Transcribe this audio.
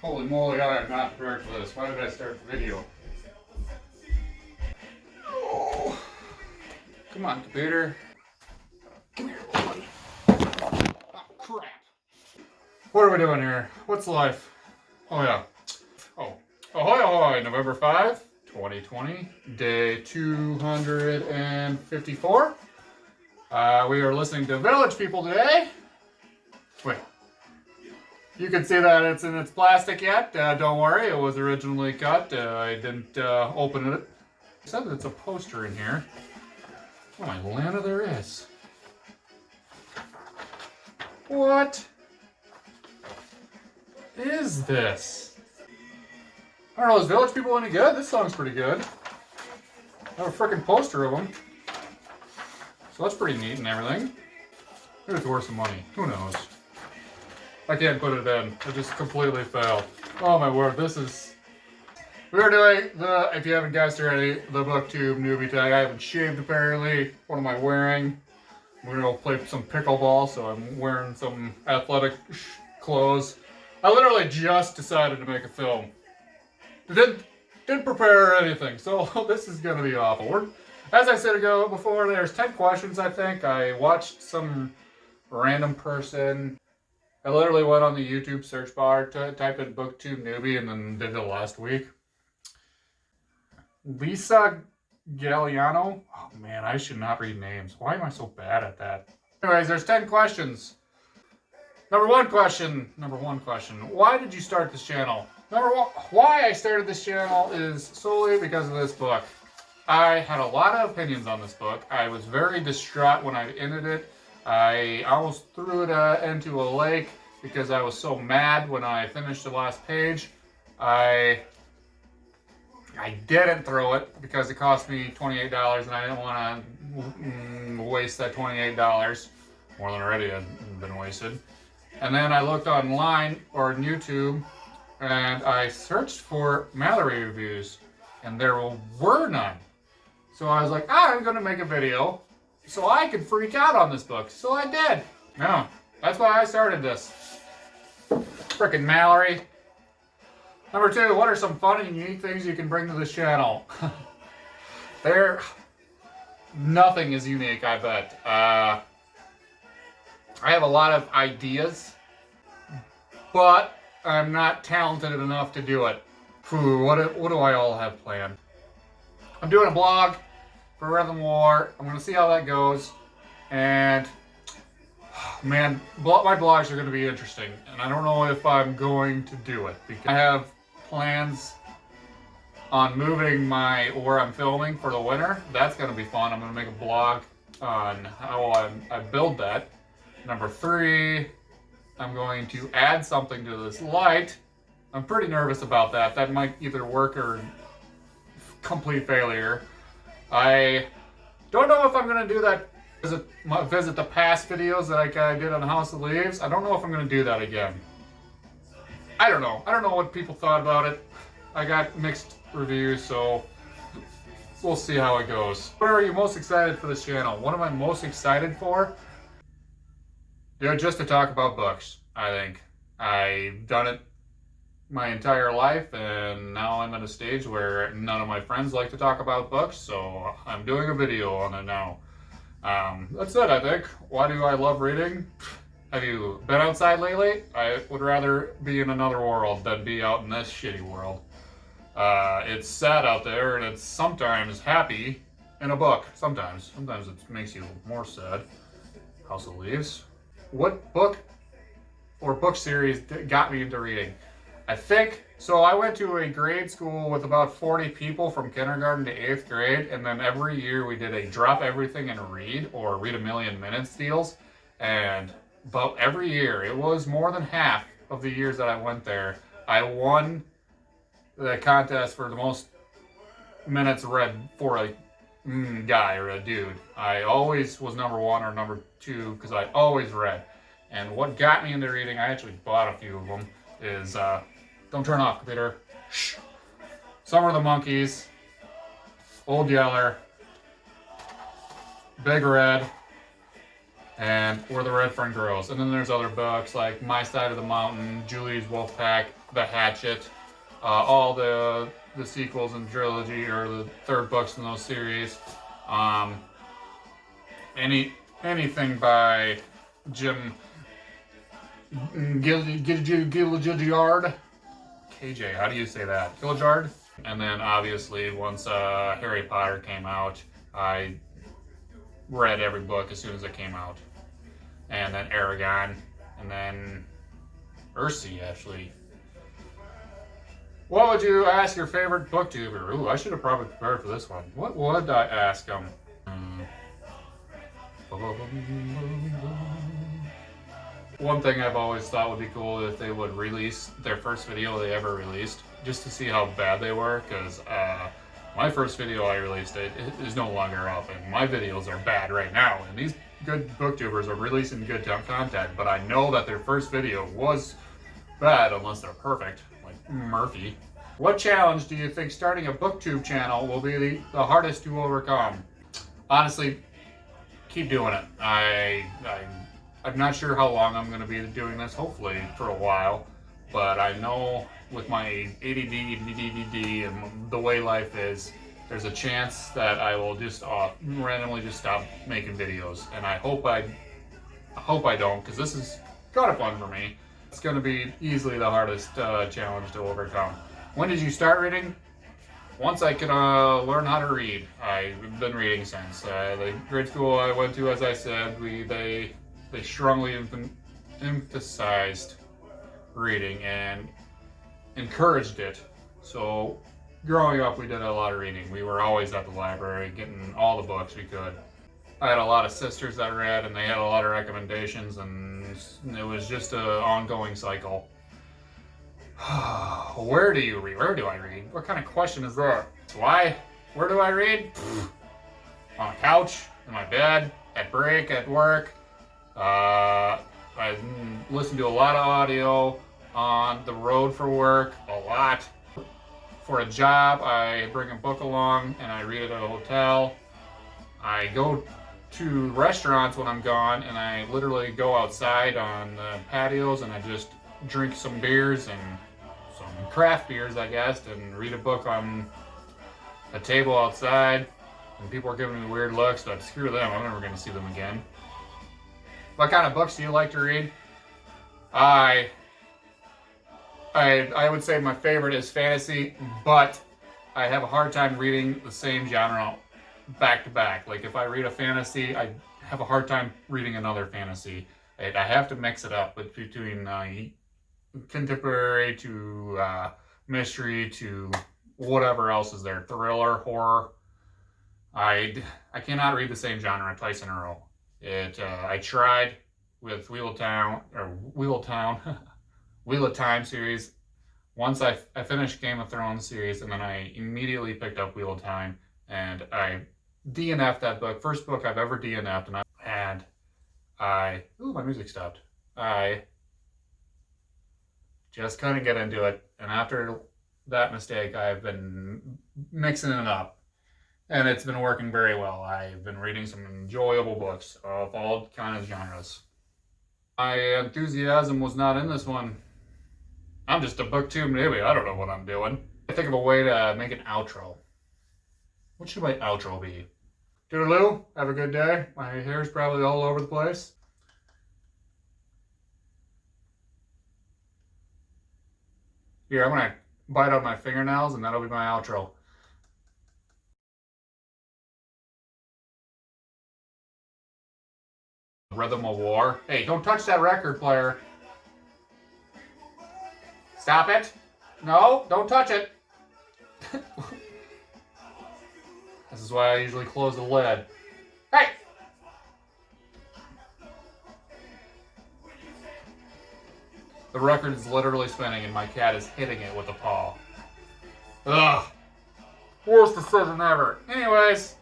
Holy moly, I am not prepared for this. Why did I start the video? Oh. Come on, computer. Come here, buddy. Oh, crap. What are we doing here? What's life? Oh, yeah. Oh. Ahoy, ahoy. November 5, 2020. Day 254. We are listening to Village People today. Wait. You can see that it's in its plastic yet. Don't worry, it was originally cut. I didn't open it. It says it's a poster in here. Oh my Lana, there is. What is this? I don't know, is Village People any good? This song's pretty good. I have a freaking poster of them. So that's pretty neat and everything. Maybe it's worth some money. Who knows? I can't put it in. It just completely failed. Oh my word, this is... We are doing the, if you haven't guessed already, the Booktube Noobie Tag. I haven't shaved apparently. What am I wearing? We're gonna play some pickleball, so I'm wearing some athletic clothes. I literally just decided to make a film. Didn't prepare anything, so this is gonna be awful. As I said before, there's 10 questions, I think. I watched some random person. I literally went on the YouTube search bar, typed in Booktube Noobie, and then did it last week. Lisa Galliano. Oh man, I should not read names. Why am I so bad at that? Anyways, there's 10 questions. Number one question. Why did you start this channel? Why I started this channel is solely because of this book. I had a lot of opinions on this book. I was very distraught when I ended it. I almost threw it into a lake because I was so mad when I finished the last page. I didn't throw it because it cost me $28 and I didn't want to waste that $28. More than already had been wasted. And then I looked online or on YouTube and I searched for Mallory reviews and there were none. So I was like, I'm going to make a video so I could freak out on this book. So I did. No, that's why I started this. Frickin' Mallory. Number two, what are some fun and unique things you can bring to this channel? Nothing is unique, I bet. I have a lot of ideas, but I'm not talented enough to do it. What do I all have planned? I'm doing a blog for Rhythm War. I'm going to see how that goes. And, man, my blogs are going to be interesting. And I don't know if I'm going to do it. Because I have plans on moving where I'm filming for the winter. That's going to be fun. I'm going to make a blog on how I build that. Number three, I'm going to add something to this light. I'm pretty nervous about that. That might either work or complete failure. I don't know if I'm going to do that, visit the past videos that I did on House of Leaves. I don't know if I'm going to do that again. I don't know. I don't know what people thought about it. I got mixed reviews, so we'll see how it goes. What are you most excited for this channel? What am I most excited for? Just to talk about books, I think. I've done it my entire life, and now I'm at a stage where none of my friends like to talk about books, so I'm doing a video on it now. That's it, I think. Why do I love reading? Have you been outside lately? I would rather be in another world than be out in this shitty world. It's sad out there, and it's sometimes happy in a book. Sometimes it makes you more sad. House of Leaves. What book or book series got me into reading? I think, so I went to a grade school with about 40 people from kindergarten to 8th grade, and then every year we did a drop everything and read, or read a million minutes deals, and about every year, it was more than half of the years that I went there, I won the contest for the most minutes read for a guy or a dude. I always was number one or number two because I always read. And what got me into reading, I actually bought a few of them, is, don't turn off, computer. Shh. Summer of the Monkeys, Old Yeller, Big Red, and Where the Red Fern Grows. And then there's other books like My Side of the Mountain, Julie's Wolfpack, The Hatchet, all the sequels and trilogy, or the third books in those series. Anything by Jim Gilliard. KJ, how do you say that? Gilliard? And then obviously once Harry Potter came out, I read every book as soon as it came out. And then Aragon, and then Ursi, actually. What would you ask your favorite booktuber? Ooh, I should have probably prepared for this one. What would I ask him? One thing I've always thought would be cool if they would release their first video they ever released, just to see how bad they were, because my first video I released it is no longer up, and my videos are bad right now, and these good booktubers are releasing good content, but I know that their first video was bad unless they're perfect, like Murphy. What challenge do you think starting a booktube channel will be the hardest to overcome? Honestly, keep doing it. I'm not sure how long I'm going to be doing this, hopefully for a while, but I know with my ADD, DDD, and the way life is, there's a chance that I will just randomly just stop making videos, and I hope I don't, because this is kind of fun for me. It's going to be easily the hardest challenge to overcome. When did you start reading? Once I could learn how to read. I've been reading since. The grade school I went to, as I said, they strongly emphasized reading and encouraged it. So growing up, we did a lot of reading. We were always at the library getting all the books we could. I had a lot of sisters that read, and they had a lot of recommendations, and it was just an ongoing cycle. Where do you read? Where do I read? What kind of question is that? Why? Where do I read? On a couch, in my bed, at break, at work. I listen to a lot of audio on the road for work, a lot. For a job, I bring a book along and I read it at a hotel. I go to restaurants when I'm gone, and I literally go outside on the patios and I just drink some beers and some craft beers, I guess, and read a book on a table outside. And people are giving me weird looks, but screw them, I'm never going to see them again. What kind of books do you like to read? I would say my favorite is fantasy, but I have a hard time reading the same genre back to back. Like if I read a fantasy, I have a hard time reading another fantasy. I have to mix it up between contemporary to mystery to whatever else is there, thriller, horror. I cannot read the same genre twice in a row. I tried with Wheel of Time series. Once I finished Game of Thrones series, and then I immediately picked up Wheel of Time, and I DNF'd that book. First book I've ever DNF'd, and ooh, my music stopped. I just couldn't get into it, and after that mistake, I've been mixing it up, and it's been working very well. I've been reading some enjoyable books of all kinds of genres. My enthusiasm was not in this one. I'm just a booktube noobie. I don't know what I'm doing. I think of a way to make an outro. What should my outro be? Toodaloo, have a good day. My hair's probably all over the place. Here, I'm gonna bite out my fingernails and that'll be my outro. Rhythm of War. Hey, don't touch that record player. Stop it. No, don't touch it. This is why I usually close the lid. Hey! The record is literally spinning and my cat is hitting it with a paw. Ugh. Worst decision ever. Anyways.